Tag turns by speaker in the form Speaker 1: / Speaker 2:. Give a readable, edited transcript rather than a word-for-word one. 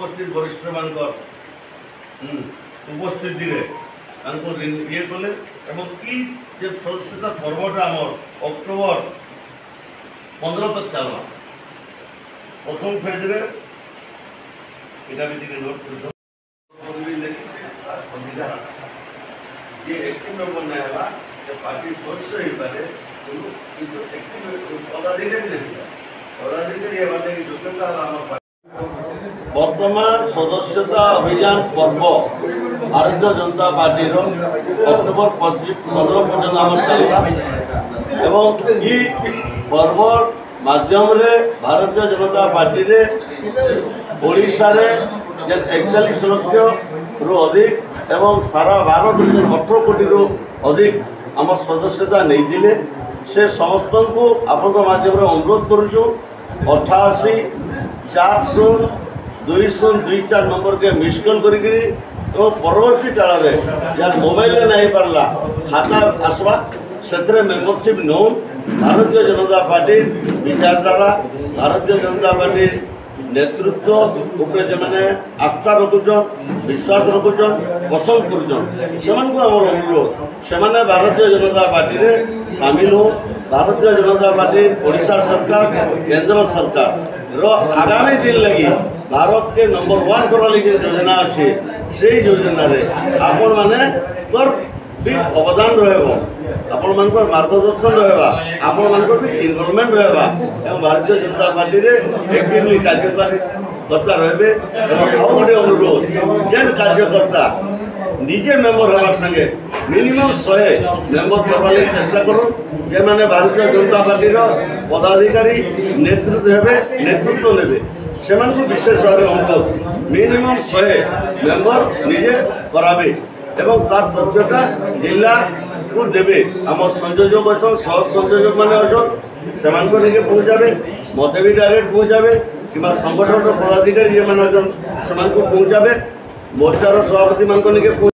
Speaker 1: उपस्थित वरिष्ठ मान उपस्थिति ये कले सदस्यता पर्वटा आम अक्टोबर 15 तक चलवा प्रथम फेज रे नोट ये एक्टिव मेम्बर नहीं है पार्टी सदस्य हो पारे पदाधिकारी पदाधिकारी योग्यता वर्तमान सदस्यता अभियान पर्व भारतीय जनता पार्टी अक्टोबर 15 पर्यटन आम चलला एवं ई पर्व माध्यम रे भारतीय जनता पार्टी रे ओडिशा रे 41 लाख रु अधिक एवं सारा भारत 18 कोटी रु अधिक आम सदस्यता नहीं दिले से समस्त को आपण माध्यम अनुरोध करुचु 88 40 2024 नंबर के मिस कॉल करी परवर्ती काल में यार मोबाइल नहीं पार्ला खाता आसवा से membership known Bharatiya Janata party विचारधारा भारतीय जनता पार्टी नेतृत्व उपरे जमाने आस्था रखुचन विश्वास रखुचन पसंद करुचन से अनुरोध से भारतीय जनता पार्टी रे सामिल हो भारतीय जनता पार्टी ओडिशा सरकार केंद्र सरकार रो आगामी दिन लगी भारत के नंबर 1 करा लगी योजना अच्छे से योजना रे आपण माने भी अवदान रहा आपण मान मार्गदर्शन रहा आपण मान भी इनवॉल्वमेंट रहा एवं भारतीय जनता पार्टी रे एक्टिवली कार्यकर्ता रहे गोटे अनुरोध जेन कार्यकर्ता निजे मेम्बर हमार संगे मिनिमम 100 मेम्बर करवा चेष्टा करूँ जे मैंने भारतीय जनता पार्टी पदाधिकारी नेतृत्व ने से विशेष भाव अनुरोध मिनिमम 100 मेम्बर निजे करावे एवं तार तथ्यटा जिला को देवे आम संयोजक अच्छन सह संयोजक मैंने अच्छन से पहुँचावे मत भी डायरेक्ट पहुँचावे कि संगठन पदाधिकारी ये मैंने पहुँचावे मोर्चार सभापति मान